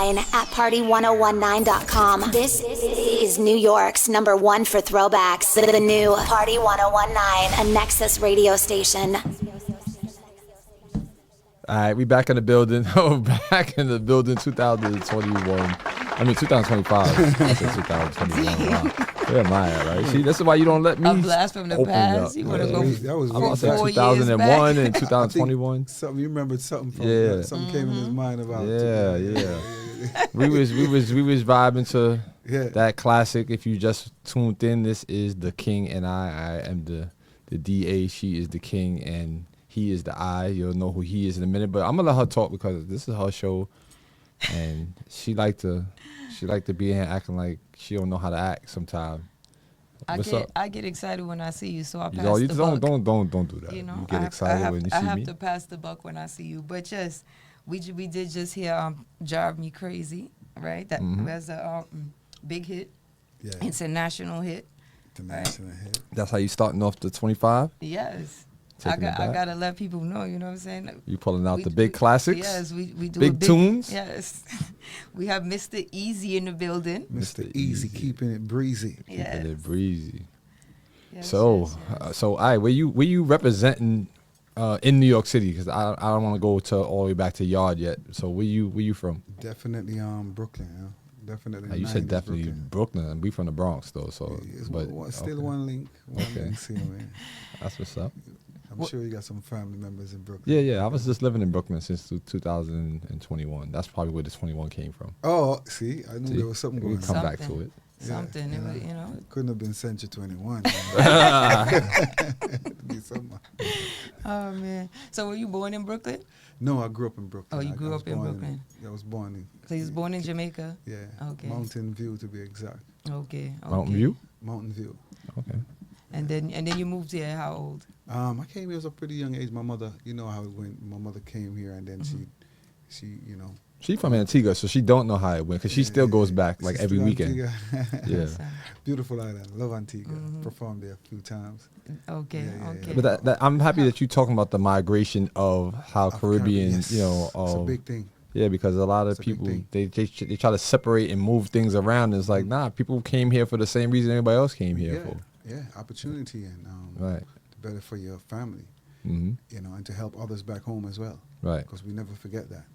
online at party1019.com. This is New York's #1 for throwbacks. The new Party 1019, a Nexus radio station. All right, we back in the building. Back in the building, 2021. I mean, 2025. I said 2021. Wow. Where am I at, right? See, this is why you don't let me A blast from the past. You want to go That was I'm about to say 4 years 2001 back. and 2021. something you remembered something from something came in his mind about Yeah. we was vibing to that classic. If you just tuned in, this is the King and I am the DA. She is the King and he is the I. You'll know who he is in a minute, but I'm gonna let her talk because this is her show, and she like to be in here acting like she don't know how to act sometimes. I get excited when I see you, so I pass Yo, you the buck. don't do that. You know, you get excited when you see I me. have to pass the buck when I see you. But just we did just hear "Drive Me Crazy," right? That was a big hit. Yeah. International hit. International hit. That's how you starting off the 25. Yes. I Taking it back. gotta let people know, you know what I'm saying? You pulling out the big classics? Yes, we do big tunes? Yes. We have Mr. Easy in the building. Mr. Easy, keeping it breezy. Yes. Keeping it breezy. Yes, So, yes. all right, where you representing in New York City? Because I don't want to go to all the way back to Yard yet. So where you from? Definitely Brooklyn. Definitely. You said 90s definitely Brooklyn. We from the Bronx though. So, It's but still okay. one link. Okay. Link still, man. That's what's up. I'm sure you got some family members in Brooklyn. Yeah. I was just living in Brooklyn since 2021. That's probably where the 21 came from. Oh, see, I knew there was something We going come on. back to it. Something, it was, you know. Couldn't have been Century 21. Be something. Oh man. So were you born in Brooklyn? No, I grew up in Brooklyn. Oh, you grew I was up in born Brooklyn. I was born in. So you was born in Jamaica? Yeah. Okay. Mountain View to be exact. Okay. Mountain View. Mountain View. Okay. And then you moved here. How old? I came here at a pretty young age. My mother, you know how it went. My mother came here and then she, you know. She from Antigua, so she don't know how it went because she still goes back like She's every still weekend. Antigua. Yeah. Beautiful island. Love Antigua. Performed there a few times. Okay. Yeah. Okay. But I'm happy that you're talking about the migration of how Caribbean, yes. you know. It's a big thing. Yeah, because a lot of It's a big people thing. they try to separate and move things around. And it's like, nah, people came here for the same reason everybody else came here for. Yeah, opportunity and Right. better for your family, Mm-hmm. you know, and to help others back home as well. Right. Because we never forget that.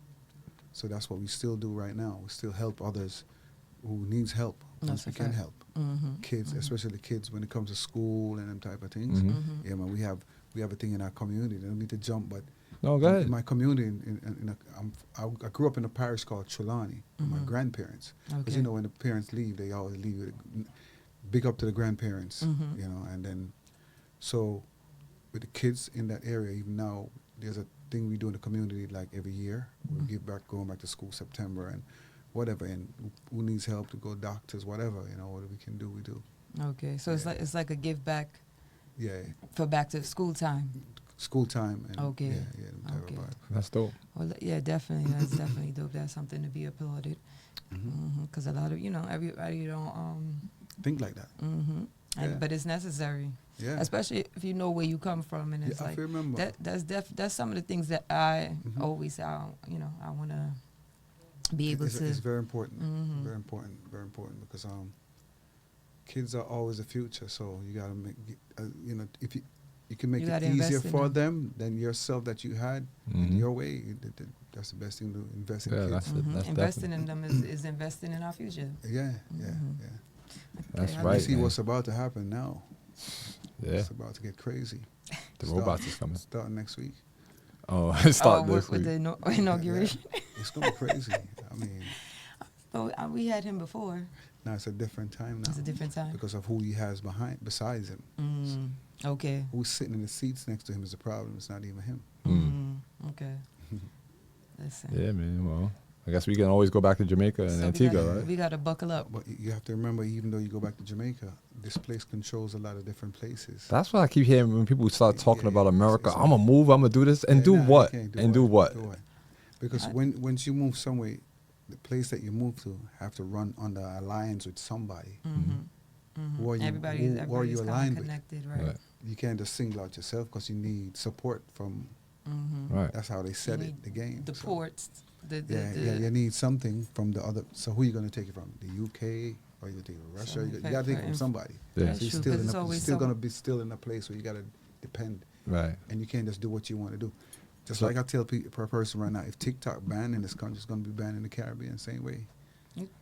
So that's what we still do right now. We still help others who needs help once That's a we can fact. help. Kids, especially kids when it comes to school and them type of things. Yeah, man, we have a thing in our community. They don't need to jump, but No, go ahead. in my community, I grew up in a parish called Trelawney with my grandparents. Because Okay. you know when the parents leave, they always leave it. Big up to the grandparents, you know, and then so with the kids in that area, even now, there's a thing we do in the community like every year. We give back, going back to school September and whatever, and who needs help to go doctors, whatever, you know, what we can do, we do. Okay. So it's like a give back Yeah, for back to school time. school time and Okay. yeah, them type Okay. of vibe. That's dope. Well, yeah, definitely. That's definitely dope. That's something to be applauded. Because a lot of, you know, everybody don't. Think like that. Yeah. But it's necessary. Yeah. Especially if you know where you come from, and it's Yeah, I like remember. that's some of the things that I always I want to be able It's to. very important, very important because kids are always the future. So you gotta make you know, if you can make You it gotta easier invest in for them. them than yourself that you had in your way. That's the best thing to invest in Yeah, kids. that's it. That's Investing definitely- in them is investing in our future. Yeah. That's Okay, You right. see man. what's about to happen now. Yeah, It's about to get crazy. the robots is coming. Starting next week. Oh, start this with week. the inauguration. It's gonna be crazy. I mean, Oh, we had him before. now it's a different time now. It's a different time. Because of who he has besides him. Okay. Who's sitting in the seats next to him is the problem. It's not even him. Okay. Listen. Yeah, man. Well, I guess we can always go back to Jamaica and So Antigua, right? we gotta buckle up. But you have to remember, even though you go back to Jamaica, this place controls a lot of different places. That's what I keep hearing when people start talking Yeah, about America. it's- I'm gonna move. I'm gonna do this and Yeah, do nah, you what? can't And do what? Because once you move somewhere, the place that you move to have to run under alliance with somebody. Who are you, Everybody's who are you kind aligned of with? connected, right? Right. You can't just single out yourself because you need support from. Right. That's how they set You it. need The game. The So, ports. You need something from the other. So who are you going to take it from? The UK or you take it from Russia? You got to take it from somebody. Yeah. So you're still going to be still in a place where you got to depend. Right. And you can't just do what you want to do. Just like I tell per person right now, if TikTok banned in this country, it's going to be banned in the Caribbean, same way.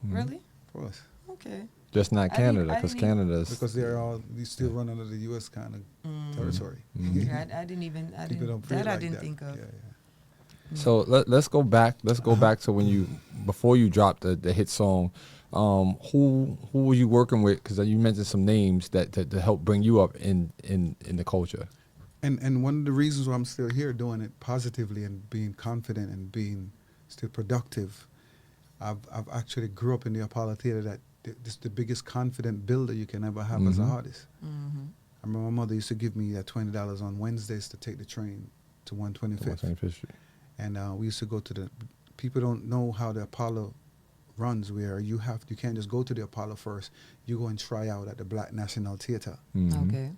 Really? Of course. Okay. Just not Canada, because Canada's... Because they still run under the U.S. kind of territory. Yeah, I didn't think of. Yeah. So let's go back. Let's go back to when before you dropped the hit song. Who were you working with? Because you mentioned some names that to help bring you up in the culture. And one of the reasons why I'm still here doing it positively and being confident and being still productive, I've actually grew up in the Apollo Theater that this is the biggest confident builder you can ever have as an artist. I remember my mother used to give me that $20 on Wednesdays to take the train to 125th. 125th Street. And we used to go to people don't know how the Apollo runs, where you can't just go to the Apollo first. You go and try out at the Black National Theater. Okay.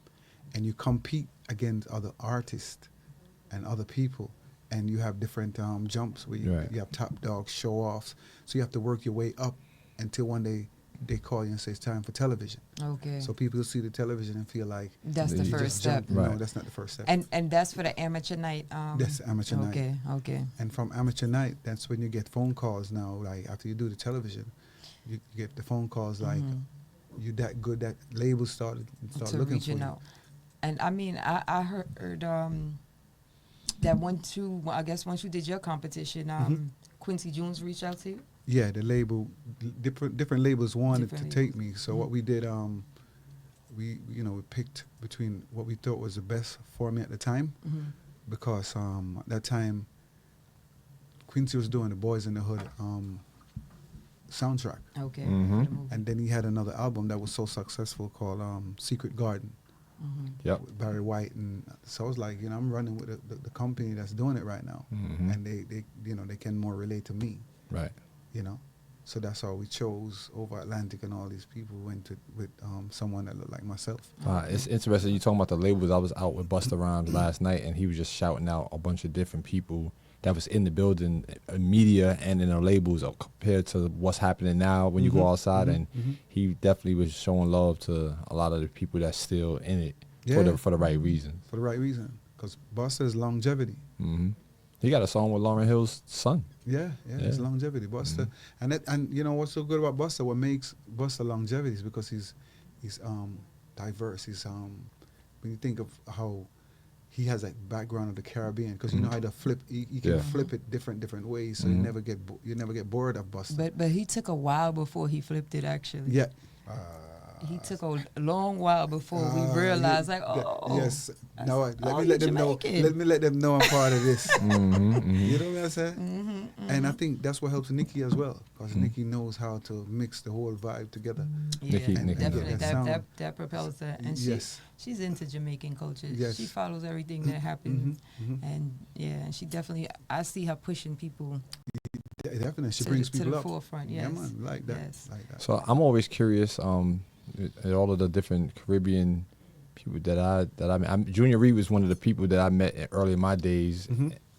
And you compete against other artists and other people. And you have different jumps where you have top dogs, show-offs. So you have to work your way up until one day they call you and say it's time for television. Okay. So people see the television and feel like that's the first step. No, that's not the first step. And that's for the amateur night. That's amateur night. Okay. And from amateur night, that's when you get phone calls now. Like after you do the television, you get the phone calls like you that good, that labels start looking for you. Out. And I mean, I heard that once you did your competition, Quincy Jones reached out to you. Yeah, the label, different labels wanted to take me. So what we did, we picked between what we thought was the best for me at the time, because at that time, Quincy was doing the Boys in the Hood soundtrack. Okay. And then he had another album that was so successful called Secret Garden. With Barry White, and so I was like, I'm running with the company that's doing it right now, and they can more relate to me. Right. So that's how we chose over Atlantic, and all these people went with someone that looked like myself. It's interesting you talking about the labels. I was out with Busta Rhymes last night, and he was just shouting out a bunch of different people that was in the building, media and in the labels compared to what's happening now when you go outside. And he definitely was showing love to a lot of the people that's still in it for the right reasons. For the right reason, because Busta is longevity. He got a song with Lauryn Hill's son. Yeah, it's longevity. Busta, and you know what's so good about Busta? What makes Busta longevity is because he's diverse. He's when you think of how he has that background of the Caribbean, because you know how to flip. You can flip it different ways, so you never get bored of Busta. But he took a while before he flipped it, actually. Yeah. He took a long while before we realized, yes. Now let me let them know. Let me let them know I'm part of this. You know what I'm saying? And I think that's what helps Nikki as well, because Nikki knows how to mix the whole vibe together. Yeah, Nikki. Definitely. That propels her, and she's into Jamaican culture. Yes. She follows everything that happens, and she definitely. I see her pushing people. Definitely, she brings people to the up. Forefront. Yes. Yeah, man, like that. Yes. Like that. So I'm always curious. All of the different Caribbean people that I met. Junior Reed was one of the people that I met early in my days.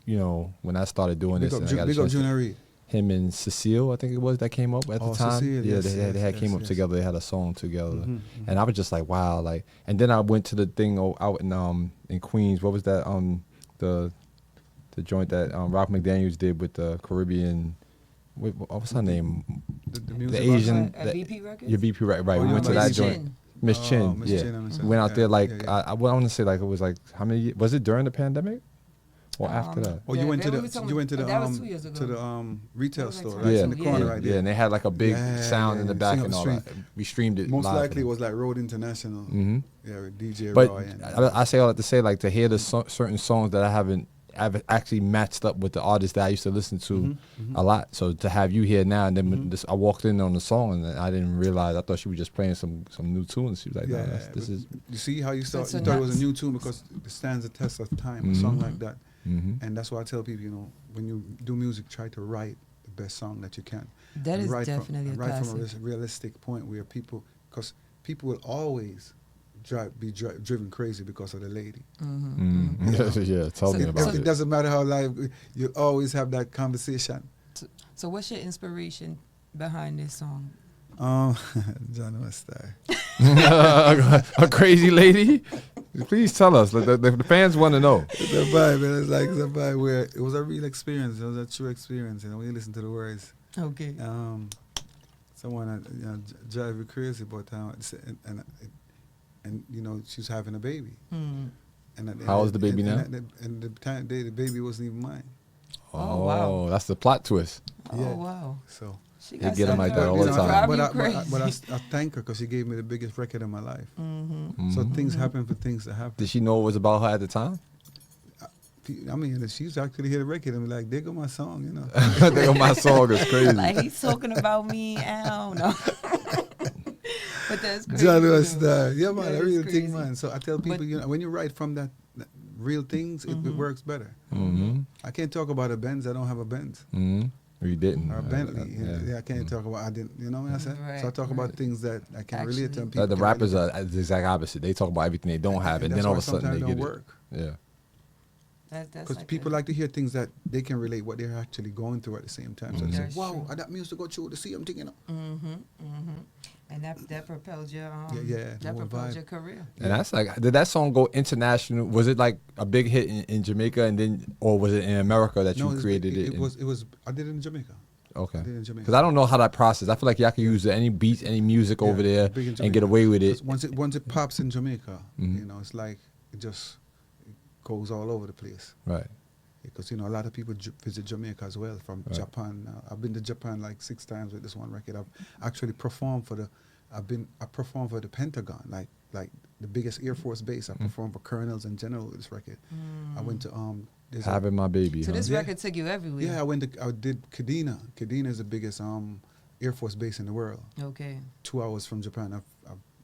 When I started doing this. Big up Junior Reed. Him and Cecile, I think it was, that came up at the time. Cecile, they came up together. They had a song together, and I was just like, wow, like. And then I went to the thing out in Queens. What was that? The joint that Rock McDaniels did with the Caribbean. What's her name? The Asian. BP record? Your BP record, right. We went to that joint. Miss Chin. Miss Chin, we went out there like, I want to say like it was like, how many, was it during the pandemic? Or after that? Oh, you went to the retail store, right? In the corner right there. Yeah, and they had like a big sound in the back and all that. We streamed it. Most live likely it was like Road International. Yeah, with DJ but Roy. I say all that to say, like, to hear the certain songs that I've actually matched up with the artists that I used to listen to a lot. So to have you here now, and then I walked in on the song and I didn't realize. I thought she was just playing some new tunes. She was like, "No, this is." You see how you thought it was a new tune because it stands the test of time. A song like that, and that's why I tell people, when you do music, try to write the best song that you can. That is definitely a classic. From a realistic point where because people will always be driven crazy because of the lady. Yeah, tell me about it. It doesn't matter how live, you always have that conversation. So what's your inspiration behind this song? John Westar. A crazy lady? Please tell us. The fans want to know. It's a vibe, man. It's a vibe where it was a real experience. It was a true experience. You know, when you listen to the words. Okay. Someone drive you crazy, but and you know she's having a baby. Mm. And how old is the baby now? And the baby wasn't even mine. Oh wow, that's the plot twist. Yeah. Oh wow. So she they get them like that all the time. But I thank her because she gave me the biggest record of my life. Mm-hmm. So things happen for things to happen. Did she know it was about her at the time? I mean, she's actually hit a record and be like, "There go my song," you know. There go my song is crazy. Like he's talking about me. I don't know. But that's crazy. John Westar. Yeah, man, That I really is think, crazy. man. So I tell people, you know, when you write from that real things, it works better. Mm-hmm. I can't talk about a Benz. I don't have a Benz. Mm-hmm. You didn't. Or a Bentley. I can't talk about. I didn't. You know what I said? Right, So I talk about things that I can relate to. And people the can rappers relate. are the exact opposite. They talk about everything they don't have, and then that's all why of a sudden they sometimes get don't it. work. Yeah. Because people like to hear things that they can relate what they're actually going through at the same time. So they say, "Wow, that music go through the same thing," you know. Mm-hmm. Mm-hmm. And that propelled your that propelled your career. And that's like, did that song go international? Was it like a big hit in Jamaica, and then, or was it in America that you created it? It was. I did it in Jamaica. Okay. I did it in Jamaica. Because I don't know how that process. I feel like y'all can use any beats, any music over there, and get away with it. Once it pops in Jamaica, you know, it's like it just goes all over the place. Right. Because you know a lot of people visit Jamaica as well from Japan. I've been to Japan like 6 times with this one record. I've actually performed for I performed for the Pentagon, like the biggest Air Force base. I performed for colonels and generals with this record. I went to Having my baby. So this record took you everywhere. Yeah, I did Kadena. Kadena is the biggest Air Force base in the world. Okay. 2 hours from Japan.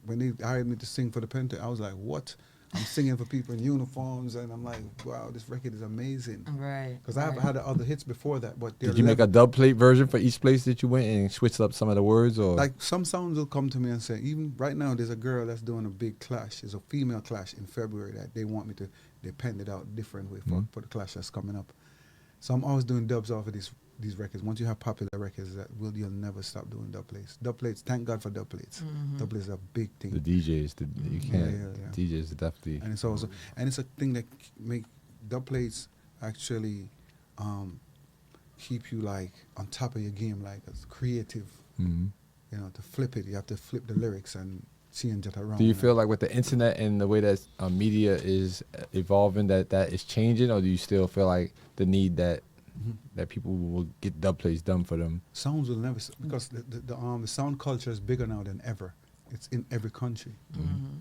When they hired me to sing for the Pentagon, I was like, what? I'm singing for people in uniforms, and I'm like, wow, this record is amazing. Right. Because I've had other hits before that, but did you make a dub plate version for each place that you went and switched up some of the words, or like some sounds will come to me and say, even right now, there's a girl that's doing a big clash. There's a female clash in February that they want me to. They penned it out different way for the clash that's coming up. So I'm always doing dubs off of these records. Once you have popular records, you'll never stop doing dub plates. Dub plates, thank God for dub plates. Mm-hmm. Dub plates are a big thing. the DJs? You can't. DJs definitely. And it's also it's a thing that make dub plates actually keep you like on top of your game, like as creative. Mm-hmm. You know, to flip it, you have to flip the lyrics and change it around. Do you feel like with the internet and the way that media is evolving, that is changing, or do you still feel like the need that people will get dub plates done for them? Sounds will never, because the sound culture is bigger now than ever. It's in every country. Mm-hmm.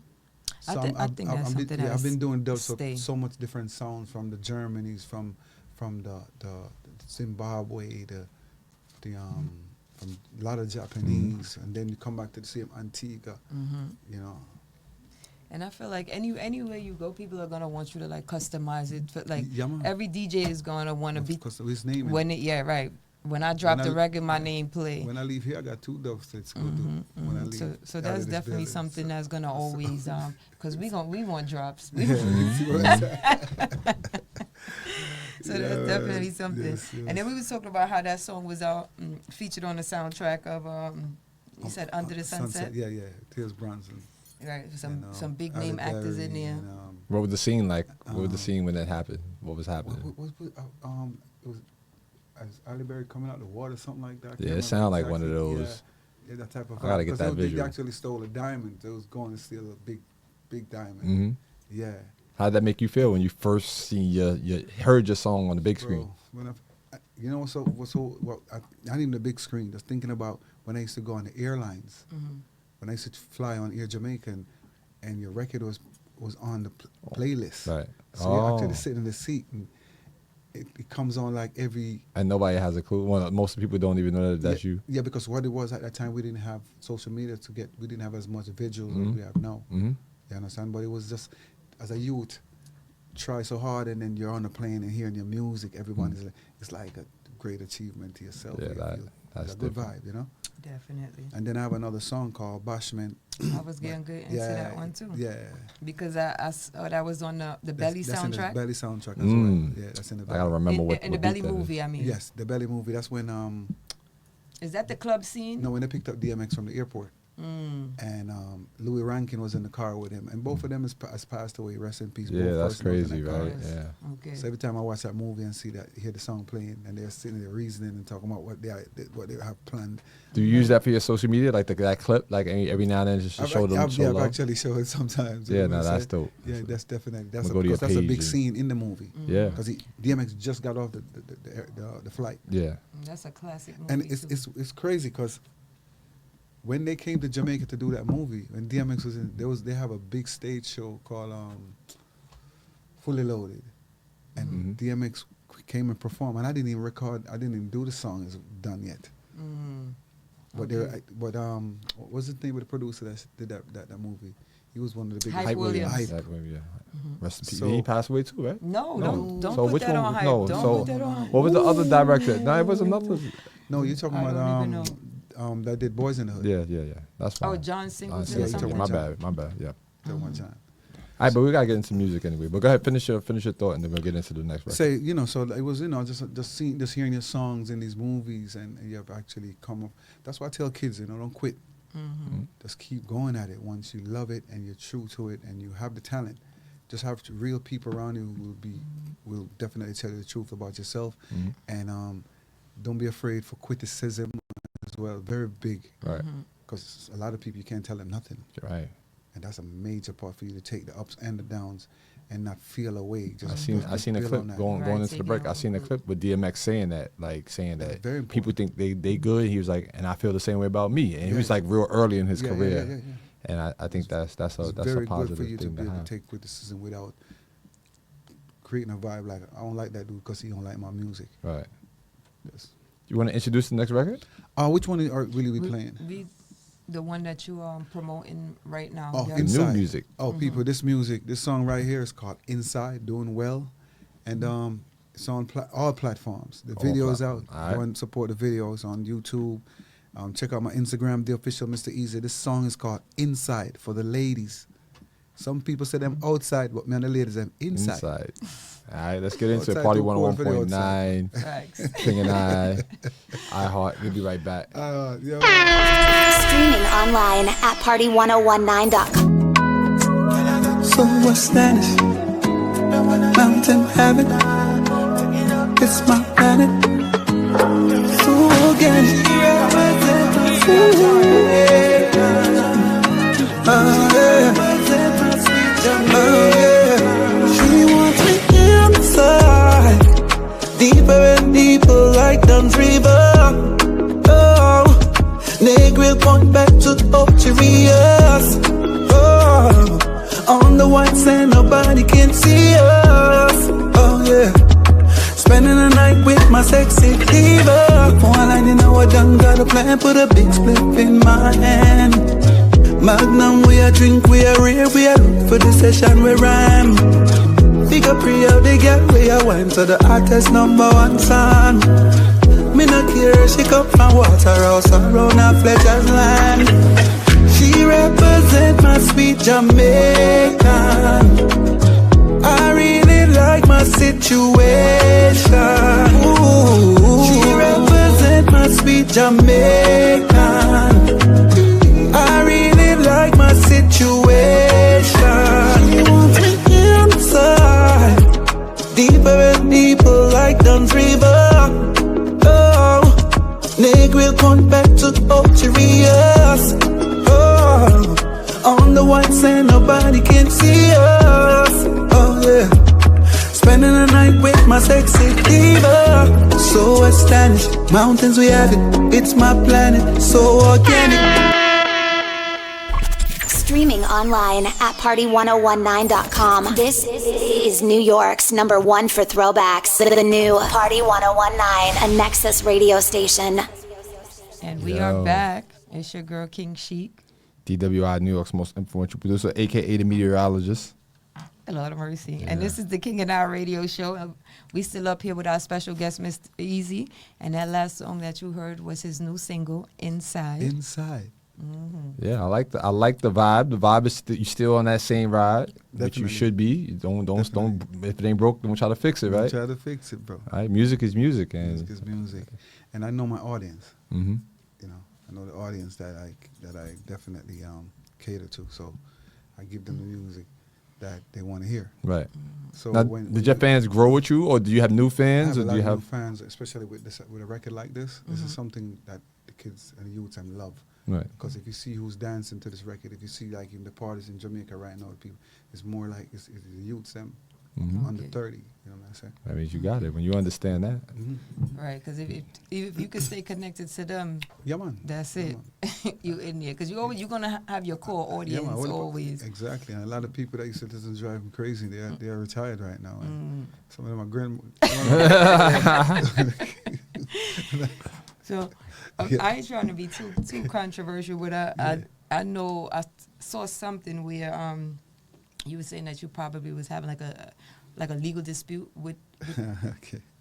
So I think that's something I've been doing dubs for stay. so much different sounds, from the Germanys, from the Zimbabwe, from a lot of Japanese, and then you come back to the same Antigua, you know. And I feel like anywhere you go, people are gonna want you to like customize it. Like man. every DJ is gonna want to be because of his name. When I drop the record, my name play. When I leave here, I got 2 dub sets. When I leave, so that's definitely something that's gonna always because we want drops. So that's definitely something. Yes. And then we was talking about how that song was featured on the soundtrack of you said Under the Sunset. Yeah. Tears Bronson. Right, some big name actors in there. And, what was the scene like? What was the scene when that happened? What was happening? It was Ali Berry coming out the water, something like that. Yeah, it sounded like one of those. Yeah, that type of vibe. I gotta get that visual. They actually stole a diamond. They was going to steal a big diamond. Mm-hmm. Yeah. How did that make you feel when you first heard your song on the big screen? When not even the big screen. Just thinking about when I used to go on the airlines. Mm-hmm. When I used to fly on Air Jamaica, and your record was on the playlist. Right. So you actually sit in the seat, and it comes on like every. And nobody has a clue. Well, most people don't even know that that's you. Yeah, because what it was at that time, we didn't have social media we didn't have as much visuals as we have now. Mm-hmm. You understand? But it was just, as a youth, try so hard, and then you're on the plane and hearing your music. Everyone is like, it's like a great achievement to yourself. Yeah, that's a good vibe, you know. Definitely. And then I have another song called Bashment. I was getting good into that one too. Yeah. Because I saw that was on the Belly that's soundtrack. In the Belly soundtrack as well. Yeah, that's in the Belly. I gotta remember what in the Belly movie. I mean. Yes, the Belly movie. That's when Is that the club scene? No, when they picked up DMX from the airport. And Louis Rankin was in the car with him, and both of them has passed away. Rest in peace. Yeah, that's crazy, right? Yeah. Okay. So every time I watch that movie and see that, hear the song playing, and they're sitting there reasoning and talking about what they have planned. Do you use that for your social media, like that clip, like every now and then, just to show them? I've actually showed it sometimes. Yeah, no, that's dope. Yeah, that's definitely that's a big scene in the movie. Yeah, because DMX just got off the flight. Yeah, that's a classic movie. And it's crazy because when they came to Jamaica to do that movie, when DMX was in, they have a big stage show called Fully Loaded, and DMX came and performed, and I didn't even do the song as done yet. But what was the name of the producer that did that movie? He was one of the big Hype Williams. Hype. Rest in peace. So, he passed away too, right? No, don't so put which that one? on Hype. No, don't so put that on Hype. what was the other director? No, it was another. No, you're talking about that did Boys in the Hood. Yeah. That's fine. Oh, John Singleton. Yeah, Something. My bad. Yeah. One time. All right, but we gotta get into music anyway. But go ahead, finish your thought, and then we'll get into the next record. So it was, just hearing your songs in these movies, and you have actually come up. That's why I tell kids, don't quit. Just keep going at it. Once you love it and you're true to it, and you have the talent, just have real people around you who will definitely tell you the truth about yourself, and don't be afraid for criticism as well. Very big, right? Because a lot of people you can't tell them nothing, right? And that's a major part for you to take the ups and the downs and not feel away. I seen a clip going into the break. I seen a clip with DMX saying that people think they good. He was like, and I feel the same way about me. And he was like real early in his career. And I think that's a very positive good for you thing to be able to take criticism without creating a vibe like, I don't like that dude because he don't like my music. Right. Yes. You want to introduce the next record? Which one are really we playing? The one that you promoting right now. Oh, New music. Oh, people, this song right here is called Inside, Doing Well. And it's on all platforms. The video's out. Go and support the videos on YouTube. Check out my Instagram, the official Mr. Easy. This song is called Inside for the ladies. Some people say them outside, but me and the ladies them inside. All right, let's get into it. Party 101.9. King and iHeart. We'll be right back. Streaming online at party1019.com. So what's Spanish? Mountain heaven. It's my planet. So organic. She wants me inside, deeper and deeper like Dunn's River. Oh, Negril point back to Ocherias. Oh, on the white sand nobody can see us. Oh yeah, spending the night with my sexy diva. While I didn't know I done got a plan, put a big split in my hand. Magnum, we a drink, we a rare, we a look for the session, we rhyme. Big up real, they get we a wine, so the artist #1 song. Me no care, she come from Waterhouse, around her Fletcher's land. She represent my sweet Jamaican. I really like my situation. Ooh. She represent my sweet Jamaican. I really like my situation. She wants me inside, deeper and deeper like Dunn's River. Oh, Negril point back to Ocherias. Oh, on the white sand nobody can see us. Oh yeah, spending the night with my sexy diva. So astonished, mountains we have it. It's my planet, so organic. Streaming online at party1019.com. This is New York's #1 for throwbacks. The new Party 1019, a Nexus radio station. And we are back. It's your girl King Chic. DWI, New York's most influential producer, a.k.a. the meteorologist. Lord of mercy. Yeah. And this is the King and I radio show. We still up here with our special guest, Mr. Easy. And that last song that you heard was his new single, Inside. Inside. Mm-hmm. Yeah, I like the vibe. The vibe is you still on that same ride, which you should be. You don't if it ain't broke, don't try to fix it, right? Don't try to fix it, bro. All right, music is music, and music is music. And I know my audience. Mm-hmm. You know, I know the audience that I definitely cater to. So I give them the music that they want to hear. Right. So now, did your fans grow with you, or do you have new fans, or do you have new fans, especially with a record like this? Mm-hmm. This is something that the kids and the youths love. Right. Because if you see who's dancing to this record, if you see like in the parties in Jamaica right now, people, it's more like it's the youths them under 30. You know what I'm saying? That means you got it when you understand that. Mm-hmm. Right. Because if you can stay connected to them, yeah, man. That's yeah, it. You in there because you're gonna have your core audience always. Exactly. And a lot of people that used to listen drive them crazy. They are retired right now. And some of them are So I ain't trying to be too controversial with I know I saw something where you were saying that you probably was having like a legal dispute with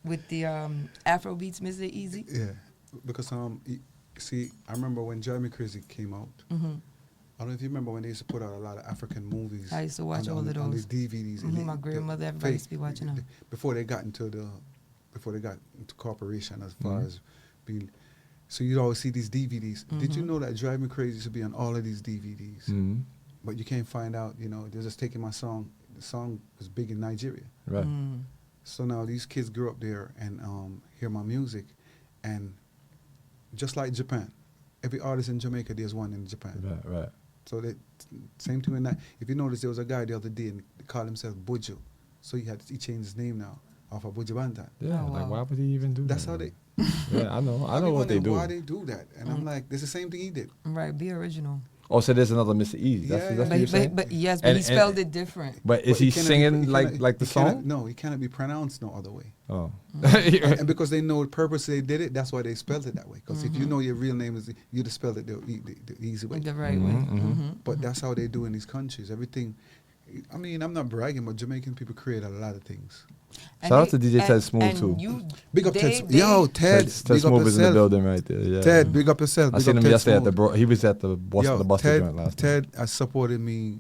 with the Afrobeats Mr. Easy. Yeah, because see, I remember when Jeremy Crazy came out. Mm-hmm. I don't know if you remember when they used to put out a lot of African movies. I used to watch all of those on these DVDs. Mm-hmm. My grandmother, everybody used to be watching them before they got into corporation as far as being. So you'd always see these DVDs. Mm-hmm. Did you know that Drive Me Crazy used to be on all of these DVDs? Mm-hmm. But you can't find out, they're just taking my song. The song was big in Nigeria. Right. Mm. So now these kids grew up there and hear my music. And just like Japan, every artist in Jamaica, there's one in Japan. Right. So same thing in that. If you notice, there was a guy the other day and he called himself Buju. So he changed his name now off of Buju Banton. Yeah, wow. like why would he even do That's that? how they... Yeah, I know what they do. Why they do that? And I'm like, it's the same thing he did. Right, be original. Oh, so there's another Mr. Easy. That's what you're saying? But yes, but he spelled it different. But is he singing like the song? No, he cannot be pronounced no other way. Oh. And because they know the purpose they did it, that's why they spelled it that way. Because if you know your real name is, you'd have spelled it the easy way. The right way. Mm-hmm. But that's how they do in these countries. Everything. I mean, I'm not bragging, but Jamaican people create a lot of things. Shout out to DJ Ted Smooth too. Big up Ted. Yo, Ted. Ted Smooth is in the building right there. Yeah. Ted, big up yourself. I seen him yesterday he was at the Boston joint last Ted has supported me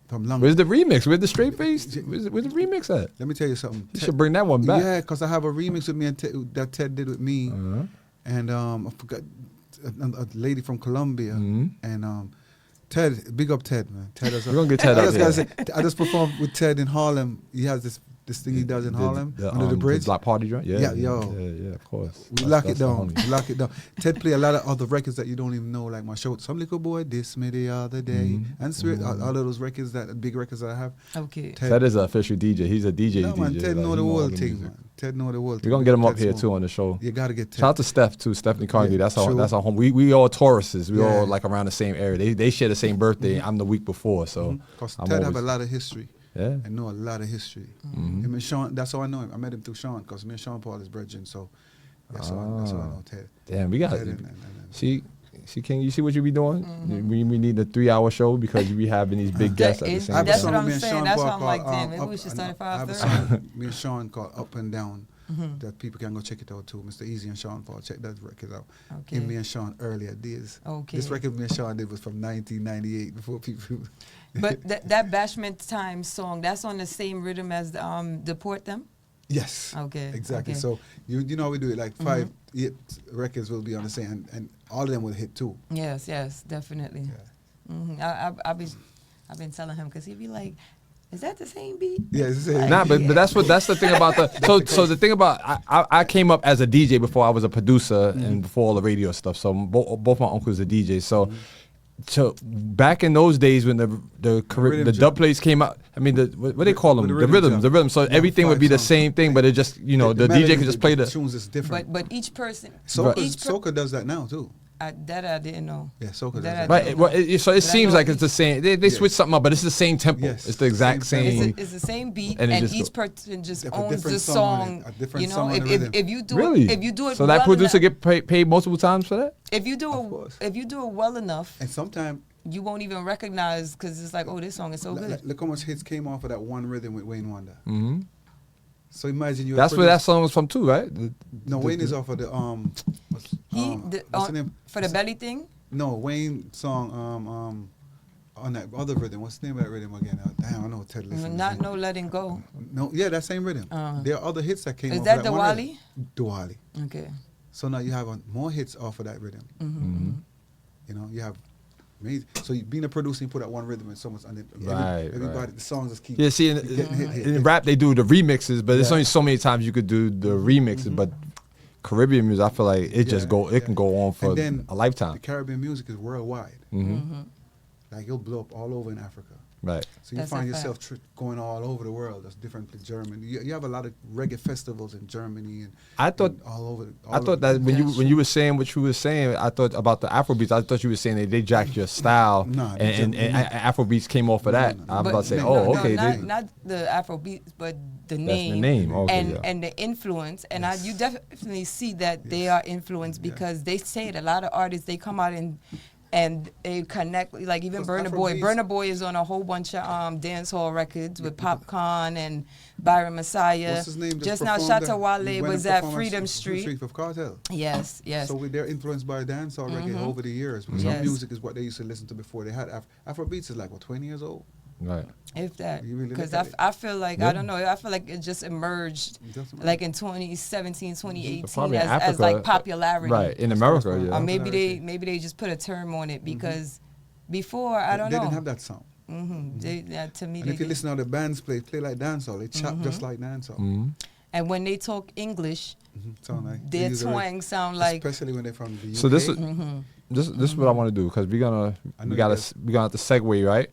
from long. Where's the remix? Where's the straight face? Where's the remix at? Let me tell you something. You should bring that one back. Yeah, because I have a remix with me that Ted did with me. Uh-huh. And I forgot a lady from Colombia. Mm-hmm. And Ted, big up Ted, man. We're going to get Ted up here. I just performed with Ted in Harlem. He has this thing he does in Harlem under the bridge. The Black Party joint? Yeah, of course. We lock it down. Ted play a lot of other records that you don't even know, like my show, Some Little Boy Diss Me the Other Day, and all of those records, big records that I have. Okay. Ted is an official DJ. He's a DJ. No, man, Ted know the whole thing, man. Ted know the whole thing. We're going to get him up here, too, on the show. You got to get Ted. Shout out to Steph, too. Stephanie Carnegie. That's our home. We all Tauruses. We all like around the same area. They share the same birthday. I'm the week before, so. Because Ted have a lot of history. Yeah. I know a lot of history. Mm-hmm. Him and Sean, that's how I know him. I met him through Sean, because me and Sean Paul is brethren, so that's how I know Ted. Damn, we got it. See, King, you see what you be doing? Mm-hmm. We need a 3-hour show because you be having these big guests at the same time. That's what I'm saying. That's why I'm like, damn, maybe we should start at 5:30. I have a song me and Sean called Up and Down. Mm-hmm. That people can go check it out too. Mr. Easy and Sean Paul, check that record out. Okay. Me and Sean earlier days. Okay. This record me and Sean did was from 1998 before people. But that Bashment Time song, that's on the same rhythm as Deport Them? Yes. Okay. Exactly. Okay. So you know how we do it, like 5 8 records will be on the same, and all of them will hit too. Yes, definitely. Yeah. Mm-hmm. I've been telling him because he'd be like, is that the same beat? Yeah, it's the same. Nah, but that's the thing about the so the thing about I came up as a DJ before I was a producer and before all the radio stuff. So both my uncles are DJs. So so back in those days when the dub plates came out, I mean what they call them, the rhythms. So everything would be the same thing, but it just the DJ could just play the tunes is different. But each person, soca does that now too. That I didn't know. Yeah, soca does that. Right. So it seems like it's the same. They switch something up, but it's the same tempo. Yes, it's the exact same. It's the same beat, and each person just owns the song. A different song. If you do it, so that producer get paid multiple times for that. If you do it well enough, and sometimes you won't even recognize because it's like, oh, this song is so good. Look how much hits came off of that one rhythm with Wayne Wonder. Mm-hmm. So imagine you. That's where that song was from too, right? Wayne is off of the what's the name? For the belly thing. No, Wayne song on that other rhythm. What's the name of that rhythm again? Damn, I know Ted listens. Not No Letting Go. No, yeah, that same rhythm. There are other hits that came off Is that of that Diwali? Diwali. Okay. So now you have more hits off of that rhythm. Mm-hmm. You know, you have amazing. So you being a producer, you put out one rhythm and someone's on it. Everybody, the songs just keep. Yeah, see, in rap they do the remixes, but there's only so many times you could do the remixes. But Caribbean music, I feel like it it can go on for a lifetime. The Caribbean music is worldwide. Like it'll blow up all over in Africa. Right. So you find yourself going all over the world. That's different to Germany. You have a lot of reggae festivals in Germany and all over. I thought that when you were saying what you were saying, I thought about the Afrobeats. I thought you were saying that they jacked your style, and Afrobeats came off of that. I'm about to say, not the Afrobeats, but the name. That's the name, okay, and the influence. And you definitely see that they are influenced because they say it. A lot of artists, they come out and they connect, like even Burna Boy. Burna Boy is on a whole bunch of dance hall records with Popcorn and Byron Messiah. What's his name? Just now, Shatta Wale was at Freedom Street. Of Cartel. Yes. So they're influenced by dance hall reggae over the years. Because some music is what they used to listen to before they had Afrobeats is like 20 years old. Right. If that, because I feel like I don't know. I feel like it just emerged like in 2017, 2018 as like popularity. Right in America, Or maybe they just put a term on it because before I don't know. They didn't have that sound. To me, and if you listen to how the bands play like dancehall, they chop just like dancehall. And when they talk English, sound like their twang sound like, especially when they're from the UK. So this is what I want to do because we gonna have to segue, right?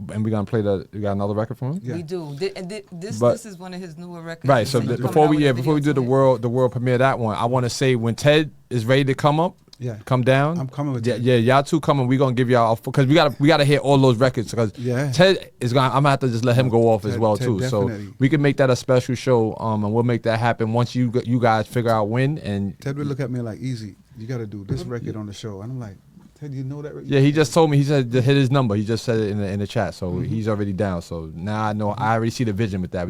And we're gonna play we got another record from him. We do. This is one of his newer records. Right. So before we do the world premiere that one, I want to say when Ted is ready to come up. Yeah, come down. I'm coming with Ted. Yeah, y'all two coming. We gonna give y'all because we gotta hit all those records because Ted is gonna. I'm gonna have to just let him go off as well too. Definitely. So we can make that a special show. And we'll make that happen once you guys figure out when. And Ted would look at me like, easy. You got to do this record on the show. And I'm like, Ted, you know that record? Yeah, he just told me. He said to hit his number. He just said it in the chat. So he's already down. So now I know. I already see the vision with that.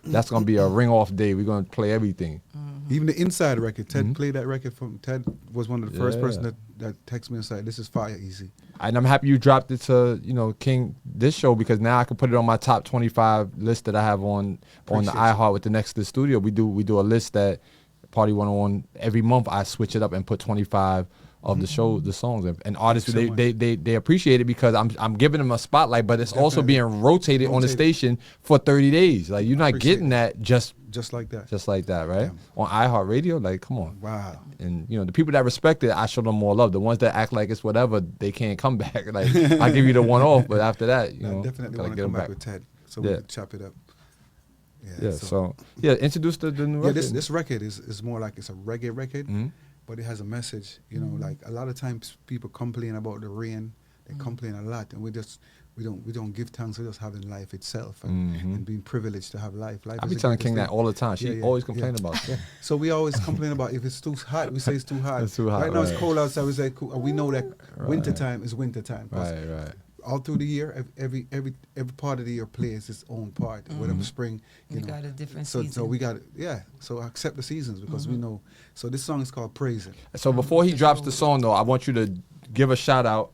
That's gonna be a ring off day. We're gonna play everything. Even the Inside record, Ted played that record Ted was one of the first person that texted me and said, this is fire, easy. And I'm happy you dropped it to, King, this show because now I can put it on my top 25 list that I have on the iHeart with the Next to the Studio. We do a list that Party 101 every month. I switch it up and put 25 of the songs and artists they appreciate it because I'm giving them a spotlight, but it's also being rotated on the station for 30 days. Like you're not getting that just like that, right? Yeah. On iHeartRadio, like come on. Wow. And the people that respect it, I show them more love. The ones that act like it's whatever, they can't come back. Like I give you the one off, but after that, I definitely want to come back with Ted, so we can chop it up. So introduce the new record. This record is more like it's a reggae record, but it has a message. Like a lot of times people complain about the rain. They complain a lot, and we don't give thanks for just having life itself and being privileged to have life. I be telling King that all the time. She always complain about it. So we always complain about if it's too hot, we say it's too hot. It's too hot. Right now it's cold outside. We say cool. We know that winter time is winter time. Right. All through the year, every part of the year plays its own part. Whatever spring, you got a different season. So we got So accept the seasons because we know. So this song is called Praising. So before he drops the song though, I want you to give a shout out.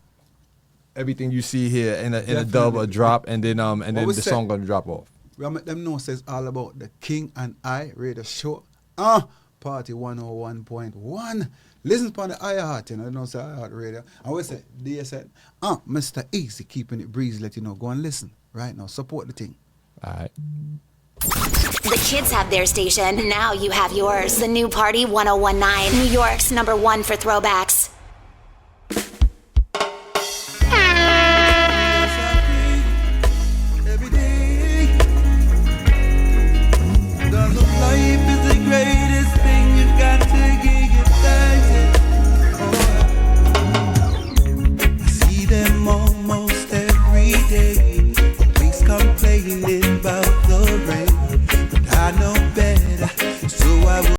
Everything you see here in a dub, a drop, and then the song gonna drop off. We'll let them know it's all about the King and I radio show. Party 101.1. Listen upon the iHeart, I don't say iHeart radio. I always say, they said, Mr. Easy, keeping it breezy, let you know. Go and listen right now. Support the thing. All right. The kids have their station. Now you have yours. The new Party 101.9, New York's #1 for throwbacks.